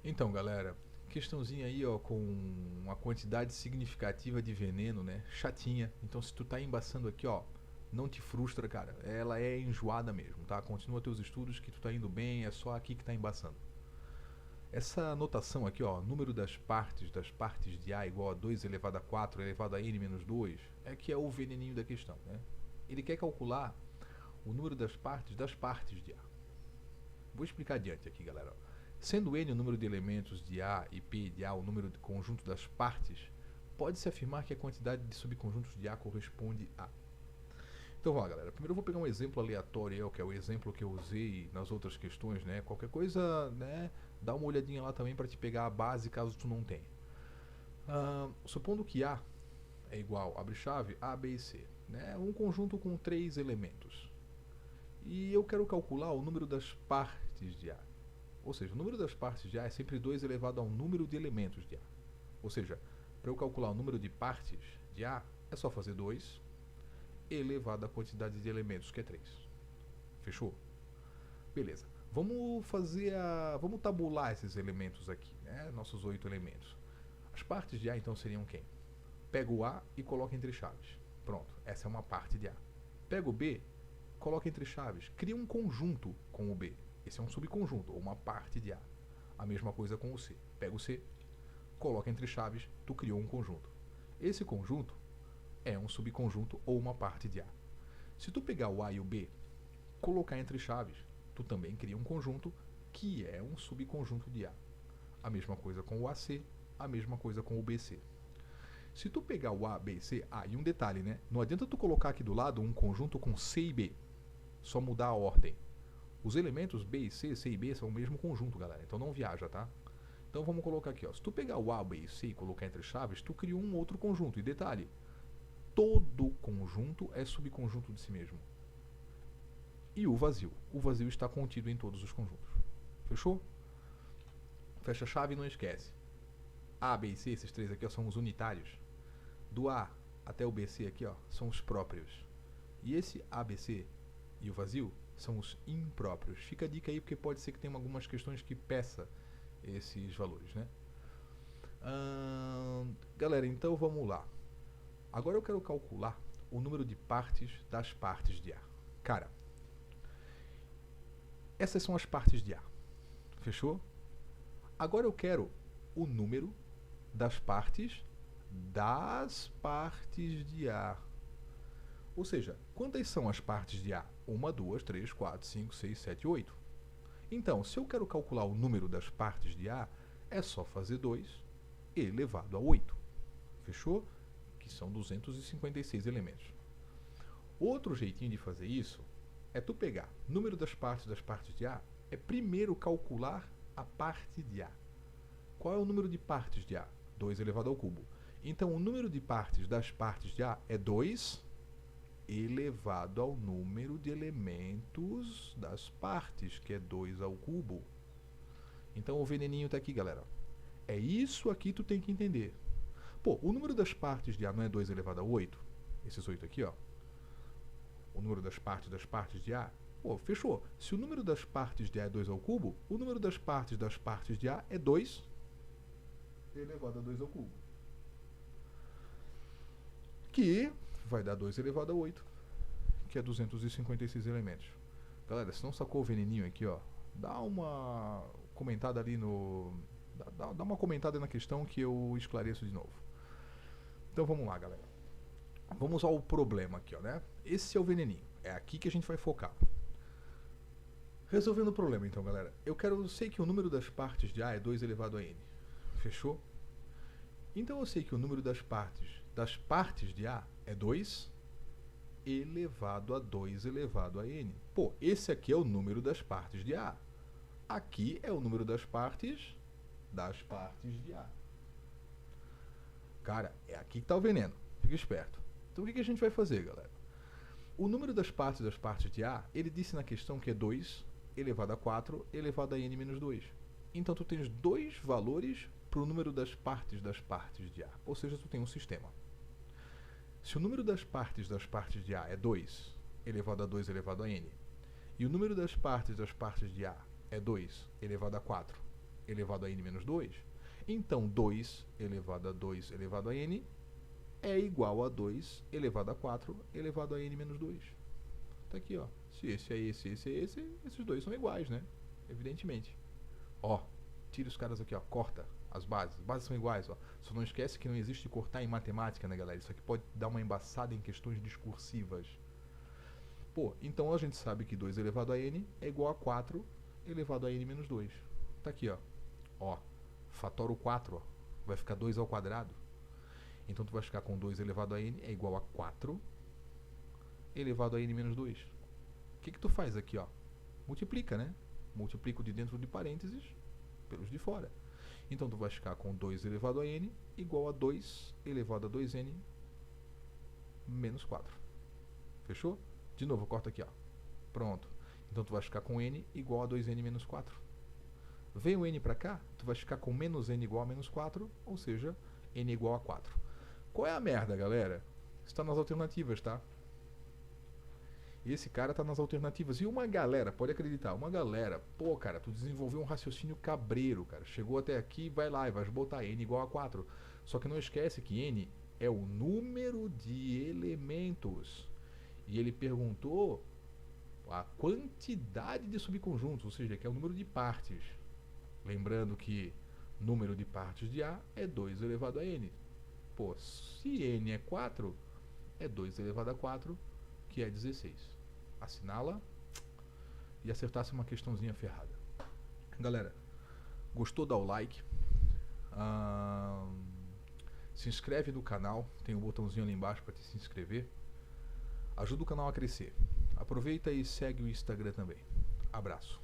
Então, galera, questãozinha aí, ó, com uma quantidade significativa de veneno, né? Chatinha. Então, se tu tá embaçando aqui, ó, não te frustra, cara. Ela é enjoada mesmo, tá? Continua teus estudos que tu tá indo bem, é só aqui que tá embaçando. Essa notação aqui, ó, número das partes de A igual a 2 elevado a 4 elevado a n menos 2, é que é o veneninho da questão, né? Ele quer calcular o número das partes de A. Vou explicar adiante aqui, galera. Sendo n o número de elementos de A e P de A o número de conjunto das partes, pode-se afirmar que a quantidade de subconjuntos de A corresponde a. Então vamos lá, galera. Primeiro eu vou pegar um exemplo aleatório, que é o exemplo que eu usei nas outras questões, né? Qualquer coisa, né? Dá uma olhadinha lá também para te pegar a base caso tu não tenha. Supondo que A é igual, abre chave, A, B e C, né? Um conjunto com três elementos. E eu quero calcular o número das partes de A. Ou seja, o número das partes de A é sempre 2 elevado ao número de elementos de A. Ou seja, para eu calcular o número de partes de A, é só fazer 2 elevado à quantidade de elementos, que é 3. Fechou? Beleza. Vamos tabular esses elementos aqui, né? Nossos 8 elementos. As partes de A, então, seriam quem? Pega o A e coloca entre chaves. Pronto, essa é uma parte de A. Pega o B, coloca entre chaves. Cria um conjunto com o B. Esse é um subconjunto, ou uma parte de A. A mesma coisa com o C. Pega o C, coloca entre chaves, tu criou um conjunto. Esse conjunto é um subconjunto ou uma parte de A. Se tu pegar o A e o B, colocar entre chaves, tu também cria um conjunto que é um subconjunto de A. A mesma coisa com o AC, a mesma coisa com o BC. Se tu pegar o A, B e C, e um detalhe, né? Não adianta tu colocar aqui do lado um conjunto com C e B. Só mudar a ordem. Os elementos B e C, C e B são o mesmo conjunto, galera. Então não viaja, tá? Então vamos colocar aqui, ó. Se tu pegar o A, B e C e colocar entre chaves, tu criou um outro conjunto. E detalhe, todo conjunto é subconjunto de si mesmo. E o vazio. O vazio está contido em todos os conjuntos. Fechou? Fecha a chave e não esquece. A, B e C, esses três aqui, ó, são os unitários. Do A até o BC aqui, ó, são os próprios. E esse ABC e o vazio são os impróprios. Fica a dica aí, porque pode ser que tenha algumas questões que peça esses valores, né? Galera, então vamos lá. Agora eu quero calcular o número de partes das partes de A. Cara, essas são as partes de A. Fechou? Agora eu quero o número das partes de A. Ou seja, quantas são as partes de A? 1, 2, 3, 4, 5, 6, 7, 8. Então, se eu quero calcular o número das partes de A, é só fazer 2 elevado a 8. Fechou? Que são 256 elementos. Outro jeitinho de fazer isso é tu pegar o número das partes de A, é primeiro calcular a parte de A. Qual é o número de partes de A? 2 elevado ao cubo. Então, o número de partes das partes de A é 2 elevado ao número de elementos das partes, que é 2 ao cubo. Então, o veneninho está aqui, galera. É isso aqui que tu tem que entender. Pô, o número das partes de A não é 2 elevado a 8? Esses 8 aqui, ó. O número das partes de A. Pô, fechou. Se o número das partes de A é 2 ao cubo, o número das partes de A é 2 elevado a 2 ao cubo. Que vai dar 2 elevado a 8, que é 256 elementos. Galera, se não sacou o veneninho aqui, ó, dá uma comentada ali no... Dá uma comentada na questão que eu esclareço de novo. Então vamos lá, galera. Vamos ao problema aqui, ó, né? Esse é o veneninho. É aqui que a gente vai focar. Resolvendo o problema, então, galera. Eu sei que o número das partes de A é 2 elevado a n. Fechou? Então eu sei que o número das partes de A é 2 elevado a 2 elevado a n. Pô, esse aqui é o número das partes de A. Aqui é o número das partes de A. Cara, é aqui que tá o veneno. Fica esperto. Então o que a gente vai fazer, galera? O número das partes de A, ele disse na questão que é 2 elevado a 4 elevado a n menos 2. Então tu tens dois valores para o número das partes de A. Ou seja, tu tem um sistema. Se o número das partes de A é 2 elevado a 2 elevado a n, e o número das partes de A é 2 elevado a 4 elevado a n menos 2. Então 2 elevado a 2 elevado a n é igual a 2 elevado a 4 elevado a n menos 2. Tá aqui, ó. Se esse é esse, esse é esse, esses dois são iguais, né? Evidentemente. Ó, tira os caras aqui, ó. Corta as bases. As bases são iguais, ó. Só não esquece que não existe cortar em matemática, né, galera? Isso aqui pode dar uma embaçada em questões discursivas. Pô, então a gente sabe que 2 elevado a n é igual a 4 elevado a n menos 2. Tá aqui, ó. Ó, fatora o 4, ó. Vai ficar 2 ao quadrado. Então tu vai ficar com 2 elevado a n é igual a 4 elevado a n menos 2. O que tu faz aqui, ó? Multiplica, né? Multiplica o de dentro de parênteses pelos de fora. Então tu vai ficar com 2 elevado a n igual a 2 elevado a 2n menos 4. Fechou? De novo, corta aqui, ó. Pronto. Então tu vai ficar com n igual a 2n menos 4. Vem o n para cá, tu vai ficar com menos n igual a menos 4, ou seja, n igual a 4. Qual é a merda, galera? Está nas alternativas, tá? Esse cara tá nas alternativas. E uma galera, pode acreditar, uma galera, pô, cara, tu desenvolveu um raciocínio cabreiro, cara. Chegou até aqui, vai lá e vai botar n igual a 4. Só que não esquece que n é o número de elementos. E ele perguntou a quantidade de subconjuntos, ou seja, que é o número de partes. Lembrando que número de partes de A é 2 elevado a n. Pô, se n é 4, é 2 elevado a 4, que é 16. Assinala e acertasse uma questãozinha ferrada. Galera, gostou? Dá o like. Se inscreve no canal, tem um botãozinho ali embaixo para se inscrever. Ajuda o canal a crescer. Aproveita e segue o Instagram também. Abraço.